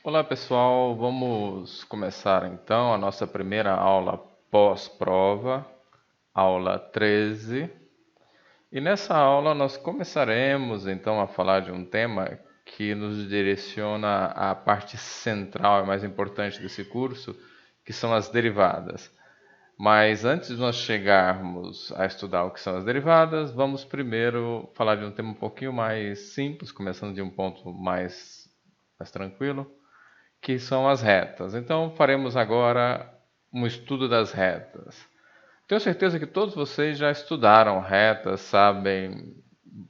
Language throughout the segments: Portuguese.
Olá pessoal, vamos começar então a nossa primeira aula pós-prova, aula 13. E nessa aula nós começaremos então a falar de um tema que nos direciona à parte central e mais importante desse curso, que são as derivadas. Mas antes de nós chegarmos a estudar o que são as derivadas, vamos primeiro falar de um tema um pouquinho mais simples, começando de um ponto mais tranquilo, que são as retas. Então, faremos agora um estudo das retas. Tenho certeza que todos vocês já estudaram retas, sabem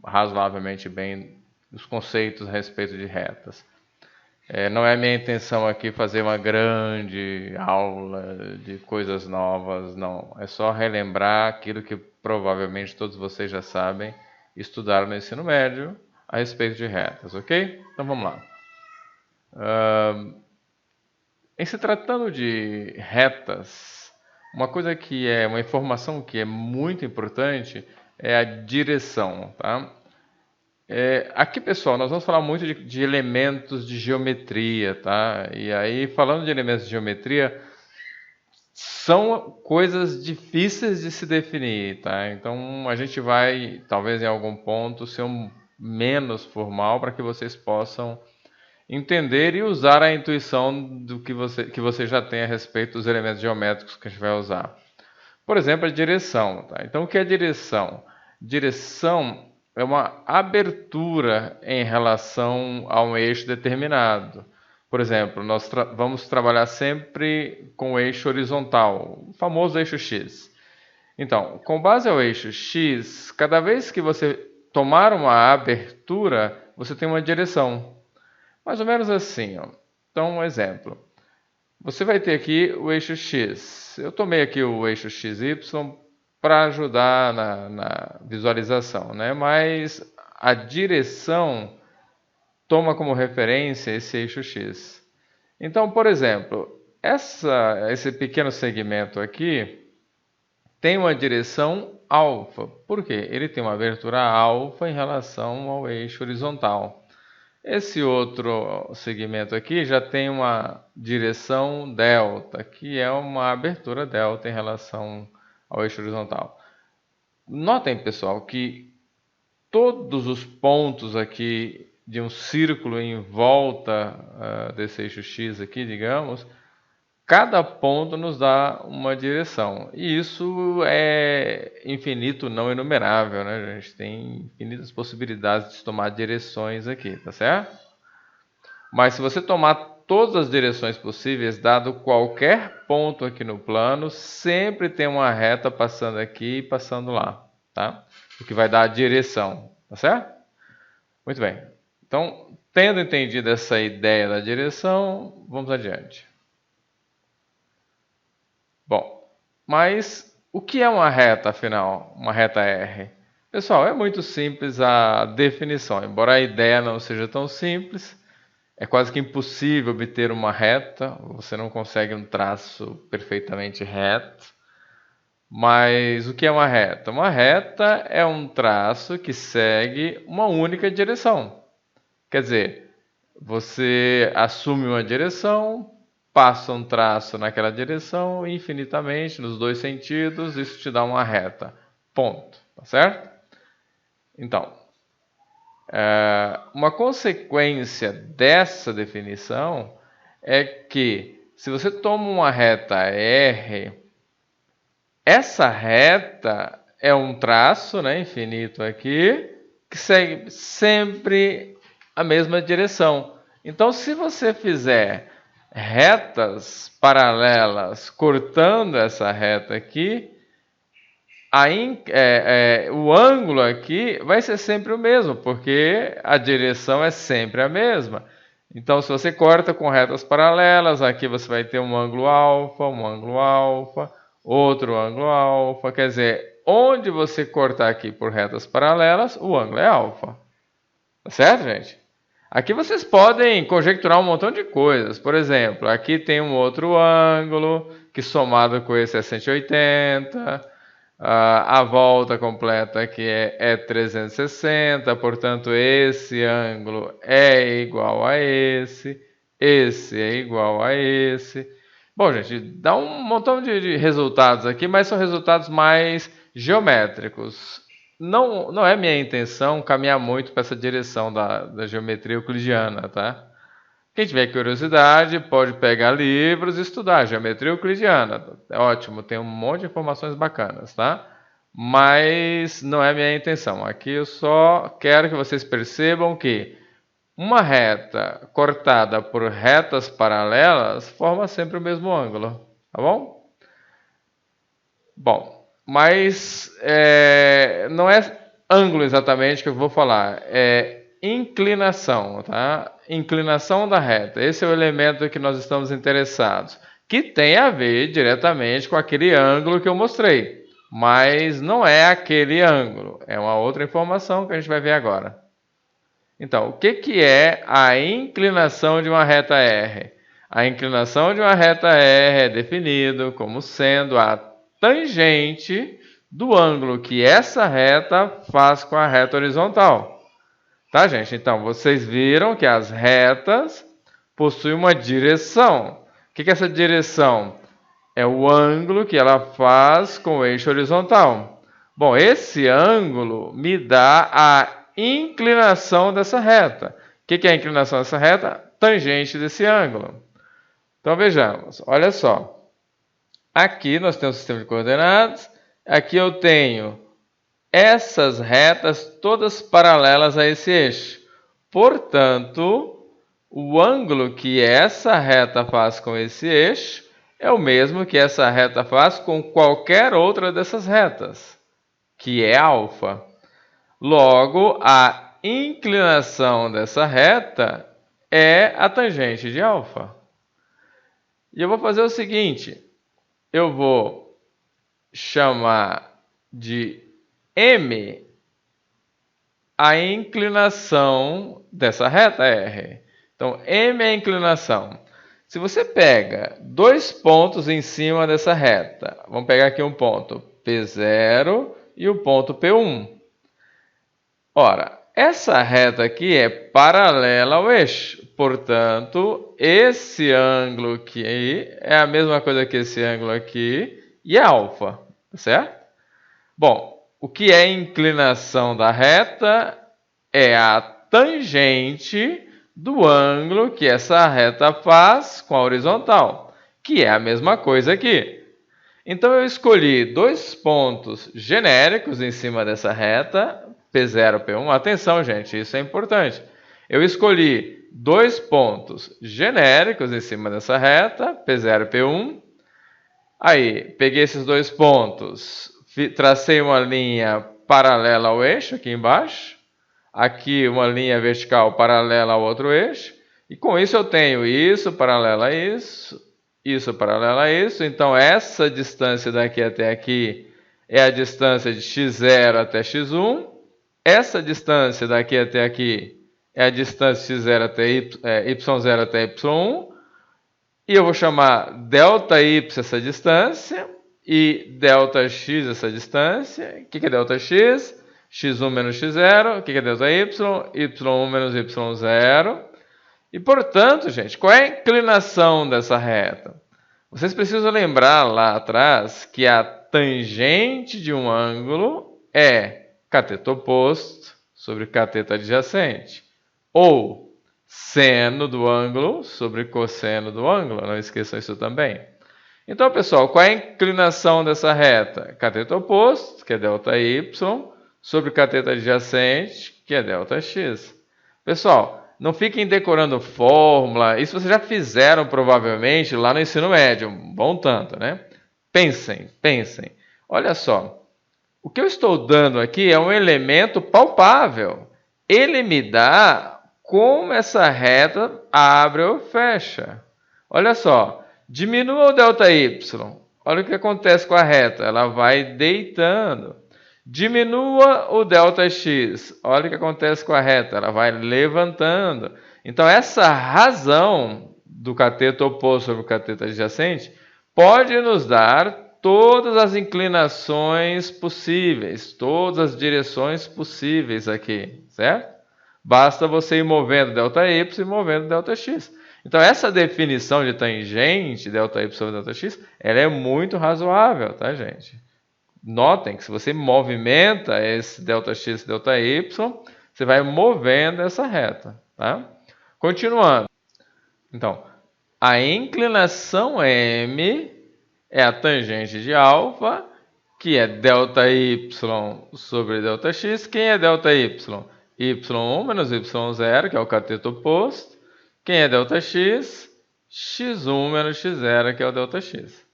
razoavelmente bem os conceitos a respeito de retas. Não é minha intenção aqui fazer uma grande aula de coisas novas, não. É só relembrar aquilo que provavelmente todos vocês já sabem, estudaram no ensino médio a respeito de retas, ok? Então vamos lá. Em se tratando de retas, uma informação que é muito importante é a direção, tá? Aqui, pessoal, nós vamos falar muito de elementos de geometria, tá? E aí, falando de elementos de geometria, são coisas difíceis de se definir, tá? Então, a gente vai, talvez em algum ponto, ser menos formal para que vocês possam entender e usar a intuição do que você já tem a respeito dos elementos geométricos que a gente vai usar. Por exemplo, a direção. Tá? Então, o que é direção? Direção é uma abertura em relação a um eixo determinado. Por exemplo, nós vamos trabalhar sempre com o eixo horizontal, o famoso eixo X. Então, com base ao eixo X, cada vez que você tomar uma abertura, você tem uma direção. Mais ou menos assim, ó. Então, um exemplo. Você vai ter aqui o eixo X. Eu tomei aqui o eixo XY para ajudar na visualização, né? Mas a direção toma como referência esse eixo X. Então, por exemplo, esse pequeno segmento aqui tem uma direção alfa. Por quê? Ele tem uma abertura alfa em relação ao eixo horizontal. Esse outro segmento aqui já tem uma direção delta, que é uma abertura delta em relação ao eixo horizontal. Notem, pessoal, que todos os pontos aqui de um círculo em volta desse eixo X aqui, digamos, cada ponto nos dá uma direção. E isso é infinito, não enumerável, né? A gente tem infinitas possibilidades de tomar direções aqui, tá certo? Mas se você tomar todas as direções possíveis, dado qualquer ponto aqui no plano, sempre tem uma reta passando aqui e passando lá, tá? O que vai dar a direção, tá certo? Muito bem. Então, tendo entendido essa ideia da direção, vamos adiante. Bom, mas o que é uma reta, afinal? Uma reta R? Pessoal, é muito simples a definição. Embora a ideia não seja tão simples, é quase que impossível obter uma reta. Você não consegue um traço perfeitamente reto. Mas o que é uma reta? Uma reta é um traço que segue uma única direção. Quer dizer, você assume uma direção, passa um traço naquela direção infinitamente, nos dois sentidos, isso te dá uma reta. Ponto. Tá certo? Então, uma consequência dessa definição é que, se você toma uma reta R, essa reta é um traço, né, infinito aqui, que segue sempre a mesma direção. Então, se você fizer retas paralelas cortando essa reta aqui, o ângulo aqui vai ser sempre o mesmo, porque a direção é sempre a mesma. Então, se você corta com retas paralelas, aqui você vai ter um ângulo alfa, outro ângulo alfa. Quer dizer, onde você cortar aqui por retas paralelas, o ângulo é alfa. Tá certo, gente? Aqui vocês podem conjecturar um montão de coisas. Por exemplo, aqui tem um outro ângulo, que somado com esse é 180. A volta completa aqui é 360, portanto, esse ângulo é igual a esse. esse é igual a esse. Bom, gente, dá um montão de resultados aqui, mas são resultados mais geométricos. Não é minha intenção caminhar muito para essa direção da geometria euclidiana, tá? Quem tiver curiosidade pode pegar livros e estudar geometria euclidiana. É ótimo, tem um monte de informações bacanas, tá? Mas não é minha intenção. Aqui eu só quero que vocês percebam que uma reta cortada por retas paralelas forma sempre o mesmo ângulo, tá bom? Bom, mas não é ângulo exatamente que eu vou falar, é inclinação, tá? Inclinação da reta. Esse é o elemento que nós estamos interessados, que tem a ver diretamente com aquele ângulo que eu mostrei, mas não é aquele ângulo, é uma outra informação que a gente vai ver agora. Então, o que é a inclinação de uma reta R? A inclinação de uma reta R é definido como sendo a tangente do ângulo que essa reta faz com a reta horizontal. Tá, gente? Então, vocês viram que as retas possuem uma direção. O que é essa direção? É o ângulo que ela faz com o eixo horizontal. Bom, esse ângulo me dá a inclinação dessa reta. O que é a inclinação dessa reta? Tangente desse ângulo. Então vejamos, olha só. Aqui nós temos o sistema de coordenadas. Aqui eu tenho essas retas todas paralelas a esse eixo. Portanto, o ângulo que essa reta faz com esse eixo é o mesmo que essa reta faz com qualquer outra dessas retas, que é alfa. Logo, a inclinação dessa reta é a tangente de alfa. E eu vou fazer o seguinte, eu vou chamar de M a inclinação dessa reta R. Então, M é a inclinação. Se você pega dois pontos em cima dessa reta, vamos pegar aqui um ponto P0 e o ponto P1. Ora, essa reta aqui é paralela ao eixo, portanto, esse ângulo aqui é a mesma coisa que esse ângulo aqui e é alfa, tá certo? Bom, o que é inclinação da reta é a tangente do ângulo que essa reta faz com a horizontal, que é a mesma coisa aqui. Então, eu escolhi dois pontos genéricos em cima dessa reta, P0, P1. Atenção, gente, isso é importante. Eu escolhi dois pontos genéricos em cima dessa reta, P0 e P1. Aí, peguei esses dois pontos, tracei uma linha paralela ao eixo aqui embaixo. Aqui uma linha vertical paralela ao outro eixo. E com isso eu tenho isso paralelo a isso, isso paralelo a isso. Então, essa distância daqui até aqui é a distância de x0 até x1. Essa distância daqui até aqui é a distância x0 até y0 até y1. E eu vou chamar ΔY essa distância e ΔX essa distância. O que é ΔX? x1 menos x0. O que é ΔY? y1 menos y0. E, portanto, gente, qual é a inclinação dessa reta? Vocês precisam lembrar lá atrás que a tangente de um ângulo é cateto oposto sobre cateto adjacente, ou seno do ângulo sobre cosseno do ângulo, não esqueçam isso também. Então, pessoal, qual é a inclinação dessa reta? Cateto oposto, que é ΔY, sobre cateto adjacente, que é ΔX. Pessoal, não fiquem decorando fórmula, isso vocês já fizeram provavelmente lá no ensino médio, um bom tanto, né? Pensem. Olha só. O que eu estou dando aqui é um elemento palpável. Ele me dá como essa reta abre ou fecha. Olha só, diminua o ΔY. Olha o que acontece com a reta, ela vai deitando. Diminua o ΔX. Olha o que acontece com a reta, ela vai levantando. Então, essa razão do cateto oposto sobre o cateto adjacente pode nos dar todas as inclinações possíveis, todas as direções possíveis aqui, certo? Basta você ir movendo ΔY e movendo ΔX. Então, essa definição de tangente, ΔY e ΔX, ela é muito razoável, tá, gente? Notem que se você movimenta esse ΔX e ΔY, você vai movendo essa reta, tá? Continuando. Então, a inclinação M é a tangente de alfa, que é ΔY sobre ΔX. Quem é ΔY? Y1 menos Y0, que é o cateto oposto. Quem é ΔX? X1 menos X0, que é o ΔX.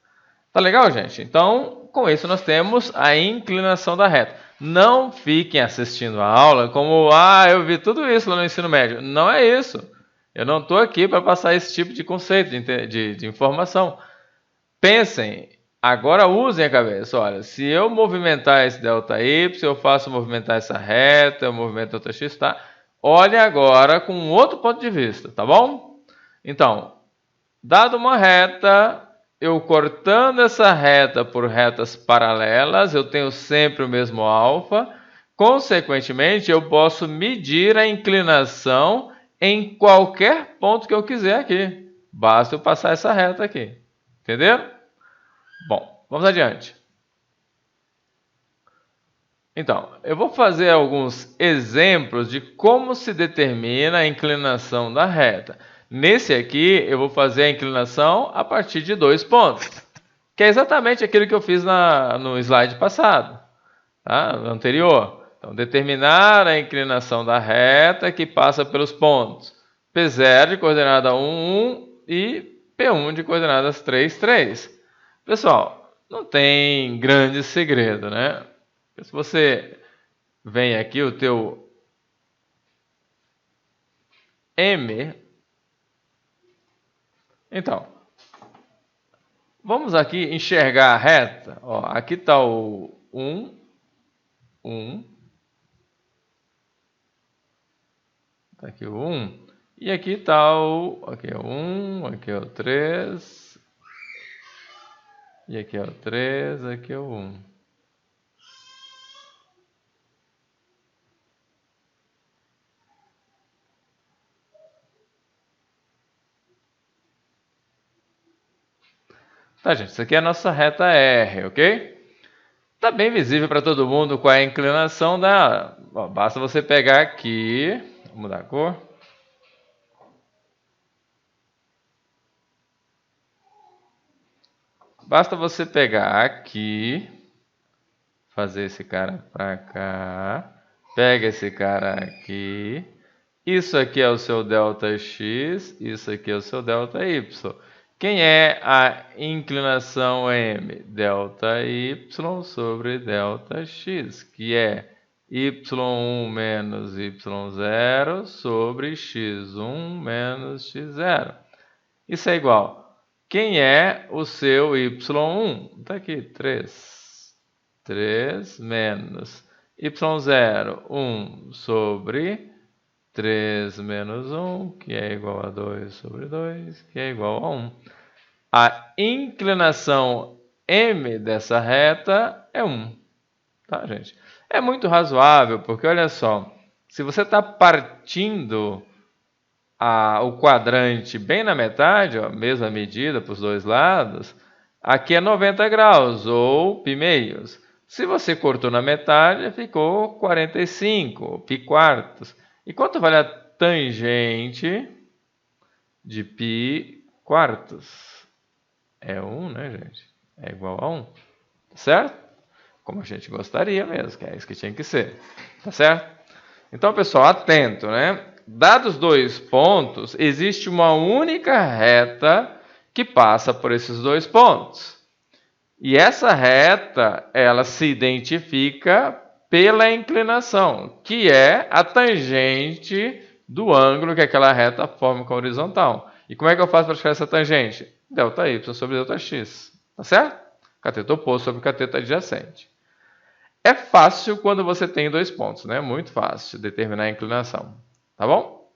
Tá legal, gente? Então, com isso nós temos a inclinação da reta. Não fiquem assistindo a aula como, eu vi tudo isso lá no ensino médio. Não é isso. Eu não estou aqui para passar esse tipo de conceito, de informação. Pensem, agora usem a cabeça. Olha, se eu movimentar esse ΔY, eu faço movimentar essa reta, eu movimento ΔX, tá? Olhe agora com um outro ponto de vista, tá bom? Então, dado uma reta, eu cortando essa reta por retas paralelas, eu tenho sempre o mesmo alfa. Consequentemente, eu posso medir a inclinação em qualquer ponto que eu quiser aqui. Basta eu passar essa reta aqui. Entenderam? Bom, vamos adiante. Então, eu vou fazer alguns exemplos de como se determina a inclinação da reta. Nesse aqui, eu vou fazer a inclinação a partir de 2 pontos, que é exatamente aquilo que eu fiz no slide passado, tá? No anterior. Então, determinar a inclinação da reta que passa pelos pontos P0 de coordenada 1, 1 e P1 de coordenadas 3, 3. Pessoal, não tem grande segredo, né? Se você vem aqui, o teu M. Então, vamos aqui enxergar a reta. Ó, aqui está o 1, 1. Está aqui o 1. E aqui está o... Aqui é o 1, aqui é o 3. E aqui é o 3, aqui é o 1. Tá, gente? Isso aqui é a nossa reta R, ok? Tá bem visível para todo mundo qual é a inclinação da... Ó, basta você pegar aqui... Vou mudar a cor. Basta você pegar aqui, fazer esse cara para cá, pega esse cara aqui, isso aqui é o seu ΔX, isso aqui é o seu ΔY. Quem é a inclinação M? ΔY sobre ΔX, que é Y1 menos Y0 sobre X1 menos X0. Isso é igual. Quem é o seu Y1? Está aqui, 3. 3 menos Y0, 1 sobre 3 menos 1, que é igual a 2 sobre 2, que é igual a 1. A inclinação M dessa reta é 1. Tá, gente? É muito razoável, porque olha só, se você está partindo o quadrante bem na metade, ó, mesma medida para os dois lados, aqui é 90 graus, ou π meios. Se você cortou na metade, ficou 45, ou π quartos. E quanto vale a tangente de π quartos? É 1, né, gente? É igual a 1, certo? Como a gente gostaria mesmo, que é isso que tinha que ser, tá certo? Então, pessoal, atento, né? Dados 2 pontos, existe uma única reta que passa por esses 2 pontos. E essa reta, ela se identifica pela inclinação, que é a tangente do ângulo que aquela reta forma com a horizontal. E como é que eu faço para achar essa tangente? ΔY sobre ΔX, tá certo? Cateto oposto sobre cateto adjacente. É fácil quando você tem 2 pontos, né? Muito fácil determinar a inclinação, tá bom?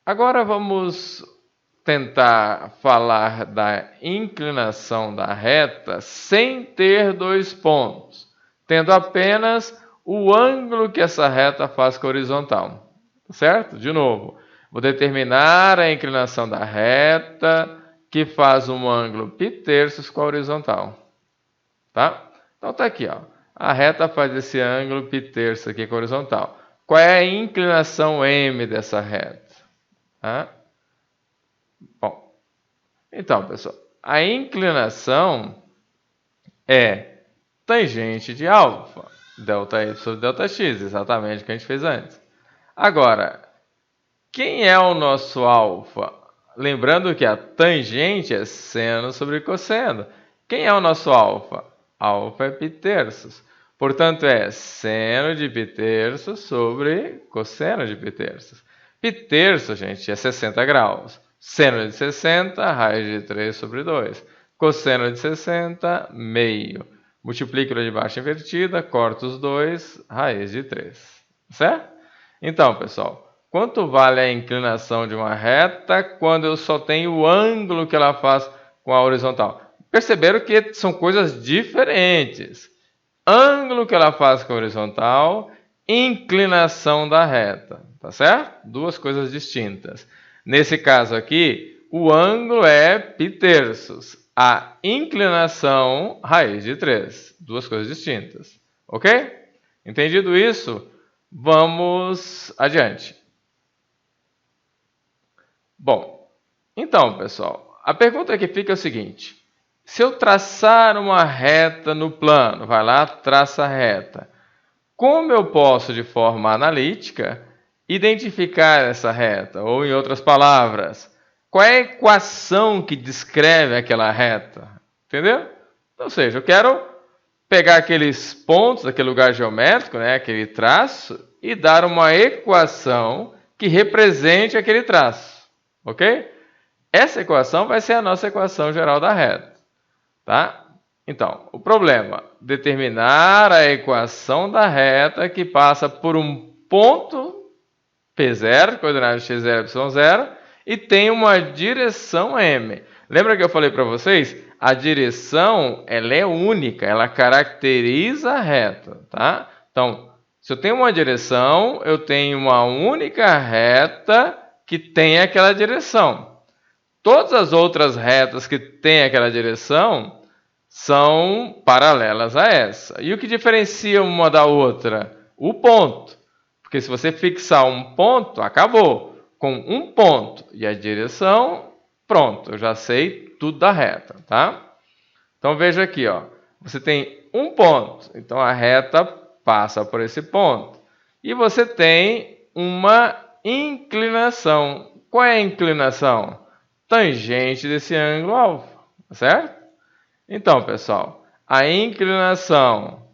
Agora vamos tentar falar da inclinação da reta sem ter 2 pontos, tendo apenas o ângulo que essa reta faz com a horizontal. Certo? De novo, vou determinar a inclinação da reta que faz um ângulo π com a horizontal. Tá? Então tá aqui, ó. A reta faz esse ângulo π aqui com a horizontal. Qual é a inclinação m dessa reta? Tá? Bom, então, pessoal, a inclinação é tangente de alfa, ΔY sobre ΔX, exatamente o que a gente fez antes. Agora, quem é o nosso alfa? Lembrando que a tangente é seno sobre cosseno. Quem é o nosso alfa? Alfa é π. Portanto, é seno de π sobre cosseno de π. π, gente, é 60 graus. Seno de 60, raiz de 3 sobre 2. Cosseno de 60, meio. Multiplico de baixo invertida, corto os dois, raiz de 3. Certo? Então, pessoal, quanto vale a inclinação de uma reta quando eu só tenho o ângulo que ela faz com a horizontal? Perceberam que são coisas diferentes. Ângulo que ela faz com a horizontal, inclinação da reta. Tá certo? Duas coisas distintas. Nesse caso aqui, o ângulo é π. A inclinação, raiz de 3. Duas coisas distintas. Ok? Entendido isso? Vamos adiante. Bom, então, pessoal, a pergunta que fica é o seguinte. Se eu traçar uma reta no plano, vai lá, traça a reta. Como eu posso, de forma analítica, identificar essa reta? Ou, em outras palavras, qual é a equação que descreve aquela reta? Entendeu? Ou seja, eu quero pegar aqueles pontos, aquele lugar geométrico, né, aquele traço, e dar uma equação que represente aquele traço. Ok? Essa equação vai ser a nossa equação geral da reta. Tá? Então, o problema, determinar a equação da reta que passa por um ponto P0, coordenadas x0, y0, e tem uma direção m. Lembra que eu falei para vocês? A direção, ela é única, ela caracteriza a reta, tá? Então, se eu tenho uma direção, eu tenho uma única reta que tem aquela direção. Todas as outras retas que têm aquela direção são paralelas a essa. E o que diferencia uma da outra? O ponto. Porque se você fixar um ponto, acabou. Com um ponto e a direção, pronto, eu já sei tudo da reta, tá? Então veja aqui, ó. Você tem um ponto, então a reta passa por esse ponto. E você tem uma inclinação. Qual é a inclinação? Tangente desse ângulo alfa, certo? Então, pessoal, a inclinação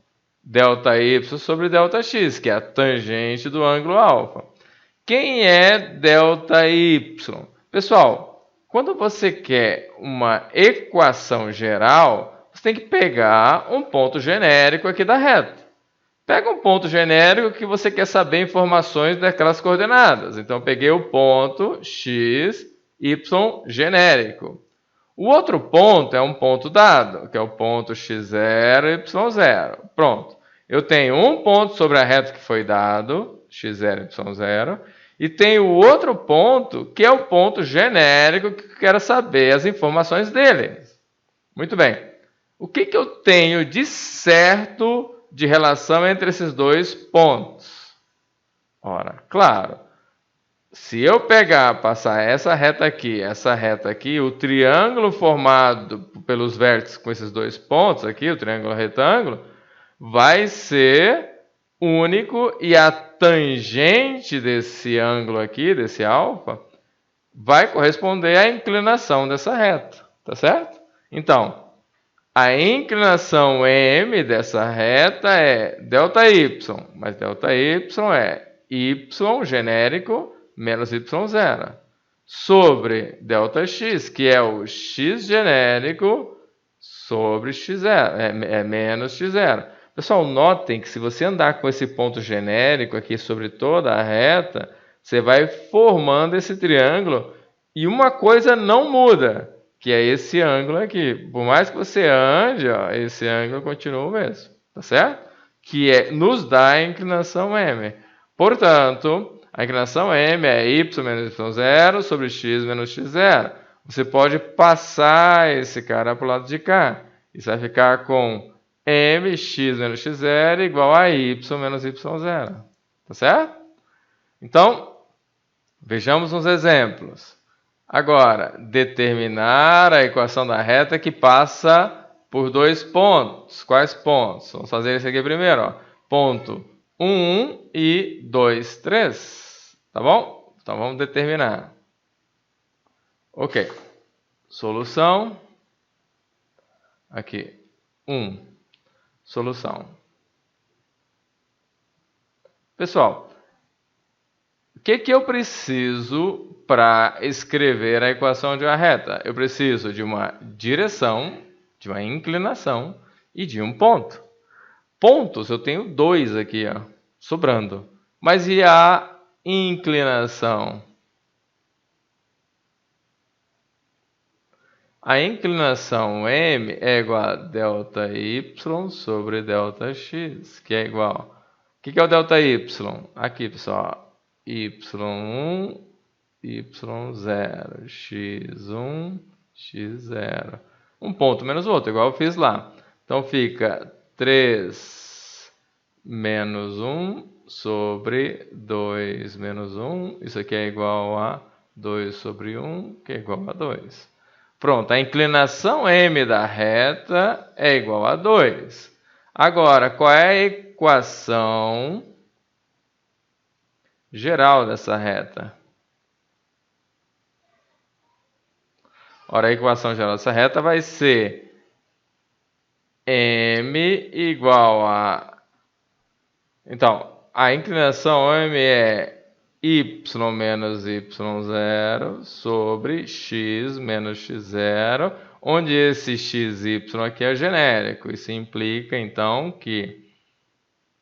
ΔY sobre ΔX, que é a tangente do ângulo alfa. Quem é ΔY? Pessoal, quando você quer uma equação geral, você tem que pegar um ponto genérico aqui da reta. Pega um ponto genérico que você quer saber informações daquelas coordenadas. Então, eu peguei o ponto x, y genérico. O outro ponto é um ponto dado, que é o ponto x0, y0. Pronto. Eu tenho um ponto sobre a reta que foi dado, x0, y0, e tenho outro ponto, que é o ponto genérico, que eu quero saber as informações dele. Muito bem. O que eu tenho de certo de relação entre esses dois pontos? Ora, claro. Se eu passar essa reta aqui, o triângulo formado pelos vértices com esses dois pontos aqui, o triângulo retângulo, vai ser único e a tangente desse ângulo aqui, desse alfa, vai corresponder à inclinação dessa reta, tá certo? Então, a inclinação m dessa reta é ΔY, mas ΔY é y genérico menos y0, sobre ΔX, que é o x genérico sobre x0, é menos x0. Pessoal, notem que se você andar com esse ponto genérico aqui sobre toda a reta, você vai formando esse triângulo e uma coisa não muda, que é esse ângulo aqui. Por mais que você ande, ó, esse ângulo continua o mesmo, tá certo? nos dá a inclinação m. Portanto, a inclinação m é y menos y0 sobre x menos x0. Você pode passar esse cara para o lado de cá. Isso vai ficar com mx menos x0 igual a y menos y0. Tá certo? Então, vejamos uns exemplos. Agora, determinar a equação da reta que passa por 2 pontos. Quais pontos? Vamos fazer esse aqui primeiro. Ó. Ponto 1 e 2, 3. Tá bom? Então, vamos determinar. Ok. Solução. Aqui. 1. Solução. Pessoal, o que eu preciso para escrever a equação de uma reta? Eu preciso de uma direção, de uma inclinação e de um ponto. Pontos, eu tenho 2 aqui, ó, sobrando. Mas e a inclinação? A inclinação m é igual a ΔY sobre ΔX, que é igual. O que é o ΔY? Aqui, pessoal. Y1, Y0, X1, X0. Um ponto menos o outro, igual eu fiz lá. Então fica 3 menos 1 sobre 2 menos 1. Isso aqui é igual a 2 sobre 1, que é igual a 2. Pronto, a inclinação m da reta é igual a 2. Agora, qual é a equação geral dessa reta? Ora, a equação geral dessa reta vai ser m igual a... Então, a inclinação m é y menos y0 sobre x menos x0, onde esse xy aqui é genérico. Isso implica, então, que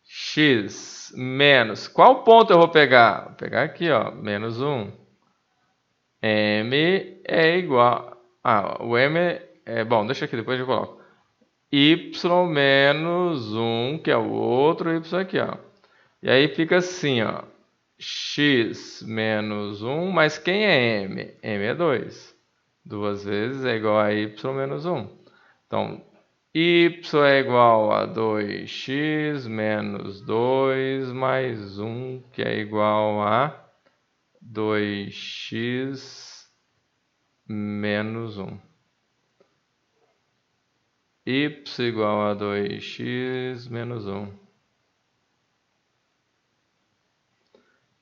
x menos... Qual ponto eu vou pegar? Vou pegar aqui, ó, menos 1. M é igual... o m é... Bom, deixa aqui, depois eu coloco. Y menos 1, que é o outro y aqui, ó. E aí fica assim, ó. X menos 1, mas quem é m? M é 2. 2 vezes é igual a y menos 1. Então, y é igual a 2x menos 2 mais 1, que é igual a 2x menos 1. Y igual a 2x menos 1.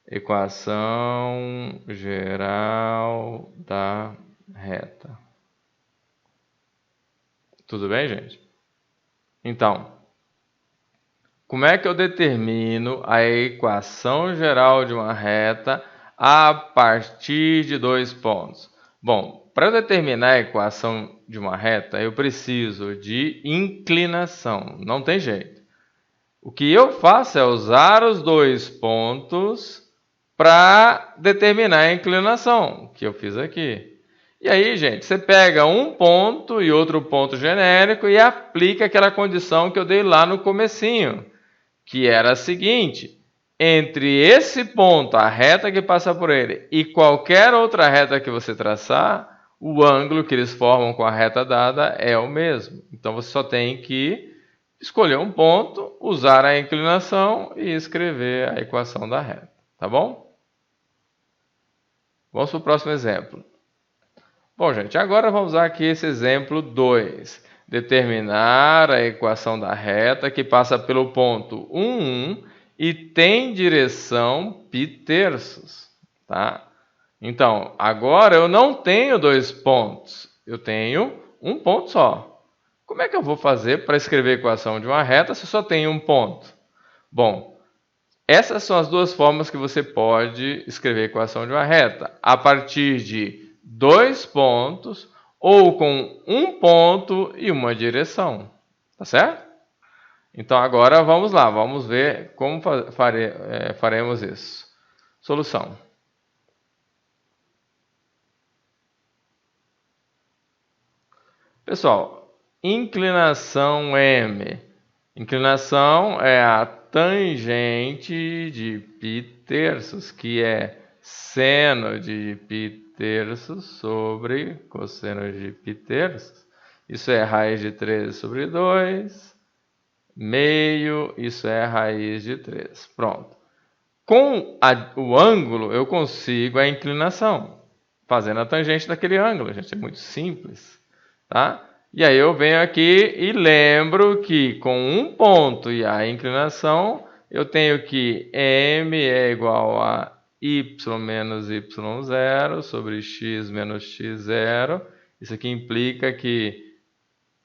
Equação geral da reta. Tudo bem, gente? Então, como é que eu determino a equação geral de uma reta a partir de 2 pontos? Bom, para eu determinar a equação de uma reta, eu preciso de inclinação. Não tem jeito. O que eu faço é usar os 2 pontos para determinar a inclinação, que eu fiz aqui. E aí, gente, você pega um ponto e outro ponto genérico e aplica aquela condição que eu dei lá no comecinho, que era a seguinte: entre esse ponto, a reta que passa por ele, e qualquer outra reta que você traçar, o ângulo que eles formam com a reta dada é o mesmo. Então, você só tem que escolher um ponto, usar a inclinação e escrever a equação da reta. Tá bom? Vamos para o próximo exemplo. Bom, gente, agora vamos usar aqui esse exemplo 2. Determinar a equação da reta que passa pelo ponto 1 e tem direção π terços. Tá? Então, agora eu não tenho 2 pontos, eu tenho um ponto só. Como é que eu vou fazer para escrever a equação de uma reta se só tem um ponto? Bom, essas são as duas formas que você pode escrever a equação de uma reta. A partir de 2 pontos ou com um ponto e uma direção. Tá certo? Então agora vamos lá, vamos ver como faremos isso. Solução. Pessoal, inclinação m Inclinação é a tangente de π terços, que é seno de π terços sobre cosseno de π terços. Isso é raiz de 13 sobre 2, meio, isso é raiz de 3. Pronto. Com o ângulo, eu consigo a inclinação, fazendo a tangente daquele ângulo, gente. É muito simples, tá? E aí eu venho aqui e lembro que com um ponto e a inclinação, eu tenho que m é igual a y menos y0 sobre x menos x0. Isso aqui implica que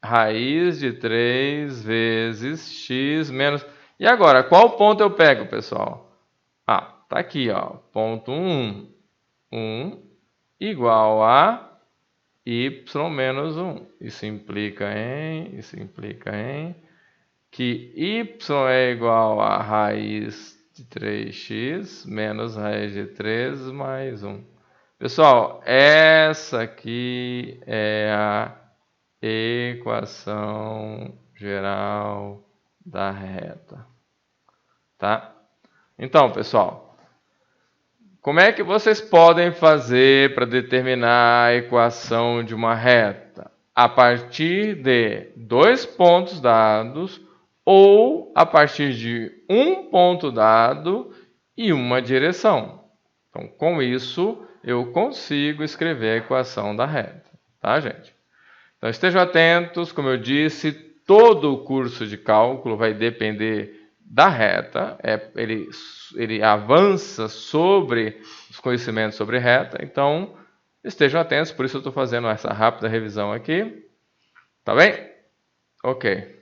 raiz de 3 vezes x menos... E agora, qual ponto eu pego, pessoal? Ah, tá aqui, ó, ponto 1, 1 igual a y menos 1. Isso implica em que y é igual a raiz de 3x menos raiz de 3 mais 1. Pessoal, essa aqui é a equação geral da reta, tá? Então, pessoal, como é que vocês podem fazer para determinar a equação de uma reta? A partir de 2 pontos dados ou a partir de um ponto dado e uma direção. Então, com isso, eu consigo escrever a equação da reta, tá, gente? Então, estejam atentos, como eu disse, todo o curso de cálculo vai depender da reta, ele avança sobre os conhecimentos sobre reta, então estejam atentos, por isso eu estou fazendo essa rápida revisão aqui, tá bem? Ok.